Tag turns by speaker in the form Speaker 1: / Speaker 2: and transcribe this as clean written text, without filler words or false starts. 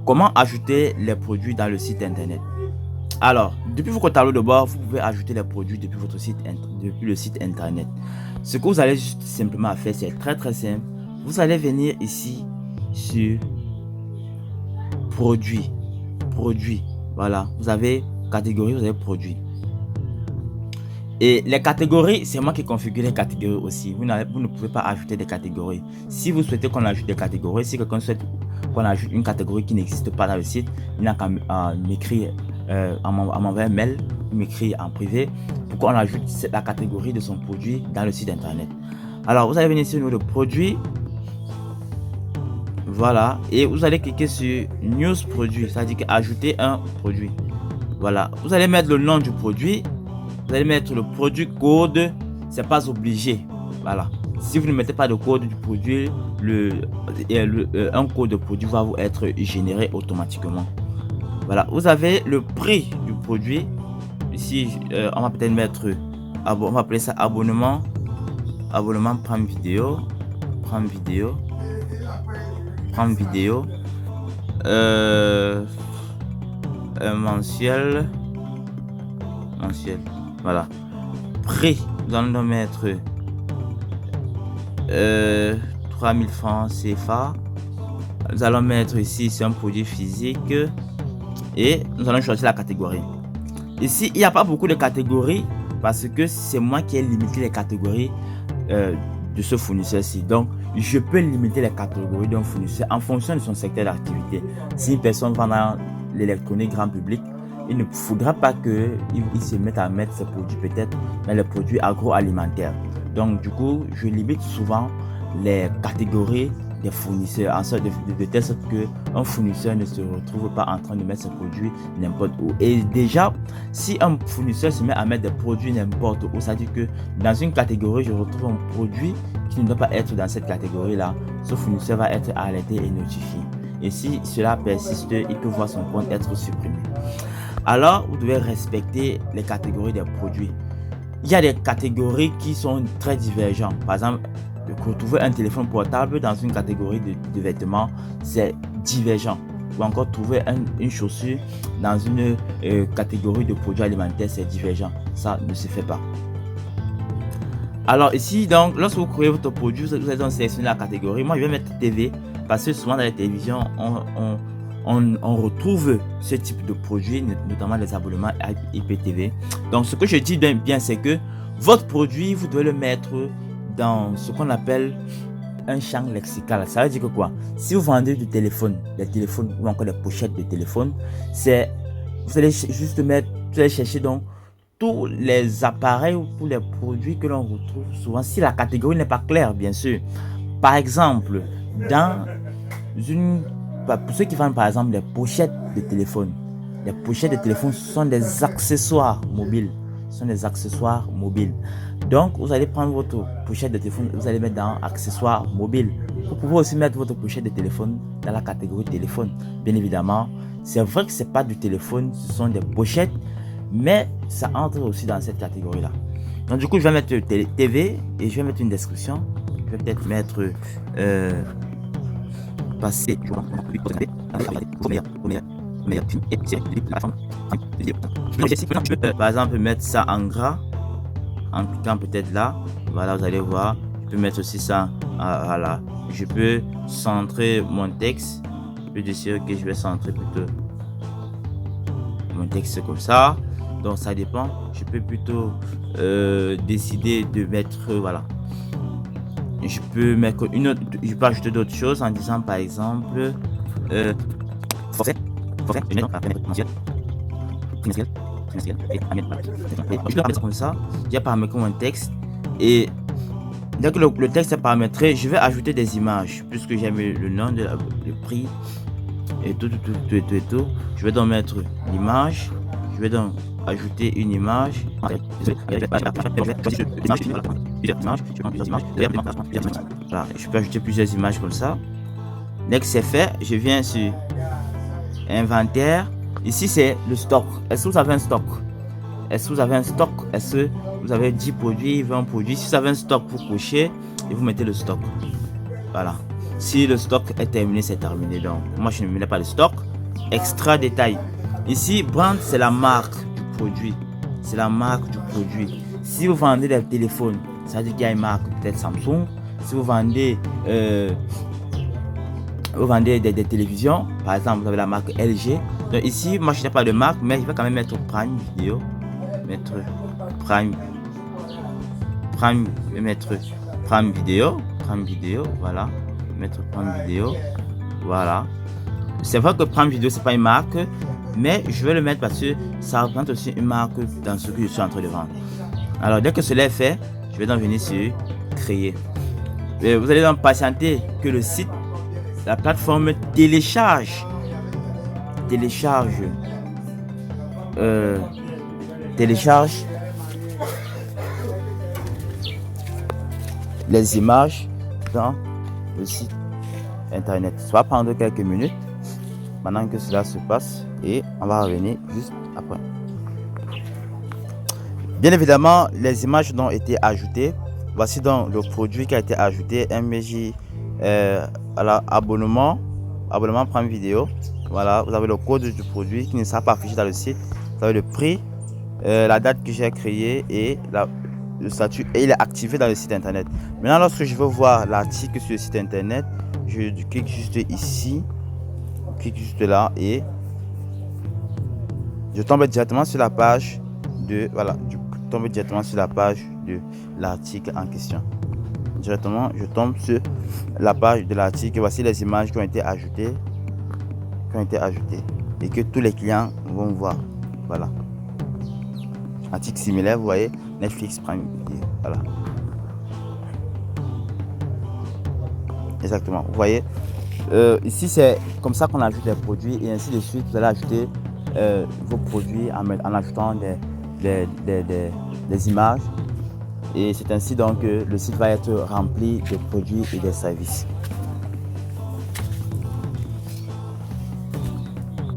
Speaker 1: Comment ajouter les produits dans le site internet? Alors, depuis votre tableau de bord, vous pouvez ajouter les produits depuis depuis le site internet. Ce que vous allez juste simplement faire, c'est très simple. Vous allez venir ici sur produits. Voilà, vous avez catégorie, vous avez produits. Et les catégories, c'est moi qui configure les catégories aussi. Vous ne pouvez pas ajouter des catégories. Si vous souhaitez qu'on ajoute des catégories, si quelqu'un souhaite qu'on ajoute une catégorie qui n'existe pas dans le site, il n'a qu'à m'écrire, à m'envoyer un mail, m'écrire en privé pour qu'on ajoute la catégorie de son produit dans le site internet. Alors, vous allez venir ici au niveau de produit. Voilà. Et vous allez cliquer sur News Produit, c'est-à-dire ajouter un produit. Voilà. Vous allez mettre le nom du produit. Vous allez mettre le produit code, c'est pas obligé. Voilà. Si vous ne mettez pas de code du produit, un code de produit va vous être généré automatiquement. Voilà. Vous avez le prix du produit. Ici, on va peut-être mettre, on va appeler ça abonnement. Abonnement Prime Video. Mensuel. Voilà. Prix, nous allons mettre 3000 francs CFA. Nous allons mettre ici, c'est un produit physique. Et nous allons choisir la catégorie. Ici, il n'y a pas beaucoup de catégories parce que c'est moi qui ai limité les catégories de ce fournisseur-ci. Donc, je peux limiter les catégories d'un fournisseur en fonction de son secteur d'activité. Si une personne vend dans l'électronique grand public, il ne faudra pas qu'il se mette à mettre ses produits peut-être dans les produits agroalimentaires. Donc du coup, je limite souvent les catégories des fournisseurs en sorte de telle sorte qu'un fournisseur ne se retrouve pas en train de mettre ses produits n'importe où. Et déjà, si un fournisseur se met à mettre des produits n'importe où, ça veut dire que dans une catégorie, je retrouve un produit qui ne doit pas être dans cette catégorie-là, ce fournisseur va être alerté et notifié. Et si cela persiste, il peut voir son compte être supprimé. Alors, vous devez respecter les catégories des produits. Il y a des catégories qui sont très divergentes. Par exemple, retrouver un téléphone portable dans une catégorie de vêtements, c'est divergent. Ou encore trouver une chaussure dans une catégorie de produits alimentaires, c'est divergent. Ça ne se fait pas. Alors ici, donc, lorsque vous créez votre produit, vous allez donc sélectionner la catégorie. Moi, je vais mettre TV parce que souvent dans les télévisions, on retrouve ce type de produits, notamment les abonnements IPTV. Donc, ce que je dis bien, c'est que votre produit, vous devez le mettre dans ce qu'on appelle un champ lexical. Ça veut dire que quoi? Si vous vendez du téléphone, des téléphones ou encore des pochettes de téléphone, vous allez juste mettre, vous allez chercher donc tous les appareils ou tous les produits que l'on retrouve souvent, si la catégorie n'est pas claire, bien sûr. Par exemple, pour ceux qui vendent par exemple des pochettes de téléphone, les pochettes de téléphone sont des accessoires mobiles. Donc, vous allez prendre votre pochette de téléphone, vous allez mettre dans accessoires mobiles. Vous pouvez aussi mettre votre pochette de téléphone dans la catégorie téléphone. Bien évidemment, c'est vrai que ce n'est pas du téléphone, ce sont des pochettes, mais ça entre aussi dans cette catégorie-là. Donc, du coup, je vais mettre TV et je vais mettre une description. Je vais peut-être mettre passer. Par exemple, mettre ça en gras en cliquant peut-être là. Voilà, vous allez voir. Je peux mettre aussi ça. Voilà. Je peux centrer mon texte. Je peux décider que je vais centrer plutôt mon texte comme ça. Donc ça dépend. Je peux plutôt décider de mettre voilà. Je peux mettre je peux ajouter d'autres choses en disant par exemple forfait, je peux comme ça. J'ai paramétré mon texte et dès que le texte est paramétré, je vais ajouter des images puisque j'ai mis le nom le prix et tout. Je vais donc mettre l'image. Je vais donc ajouter une image. Voilà, je peux ajouter plusieurs images comme ça. Dès que c'est fait, je viens sur inventaire. Ici, c'est le stock. Est-ce que vous avez un stock? Est-ce que vous avez 10 produits, 20 produits? Si vous avez un stock, vous cochez et vous mettez le stock. Voilà. Si le stock est terminé, c'est terminé. Donc, moi, je ne mets pas le stock. extra détail. Ici, brand, c'est la marque du produit. C'est la marque du produit. Si vous vendez des téléphones, ça veut dire qu'il y a une marque, peut-être Samsung. Si vous vendez, des télévisions, par exemple, vous avez la marque LG. Donc ici, moi, je n'ai pas de marque, mais je vais quand même mettre Prime Video. Mettre Prime Video, voilà. Mettre Prime Video, voilà. C'est vrai que Prime Video, c'est pas une marque, mais je vais le mettre parce que ça représente aussi une marque dans ce que je suis en train de vendre. Alors, dès que cela est fait, je vais donc venir sur créer. Et vous allez donc patienter que le site, la plateforme télécharge les images dans le site internet. Ça va prendre quelques minutes pendant que cela se passe et on va revenir juste après. Bien évidemment, les images ont été ajoutées. Voici donc le produit qui a été ajouté, MJ abonnement Prime Video. Voilà, vous avez le code du produit qui ne sera pas affiché dans le site. Vous avez le prix, la date que j'ai créée et le statut, et il est activé dans le site internet. Maintenant, lorsque je veux voir l'article sur le site internet, je clique juste ici, juste là et je tombe directement sur la page de l'article en question. Directement, je tombe sur la page de l'article. Voici les images qui ont été ajoutées, et que tous les clients vont voir. Voilà. Article similaire, vous voyez, Netflix Prime Video. Voilà. Exactement. Vous voyez, ici c'est comme ça qu'on ajoute les produits et ainsi de suite. Vous allez ajouter vos produits en ajoutant des images. Et c'est ainsi donc que le site va être rempli de produits et des services.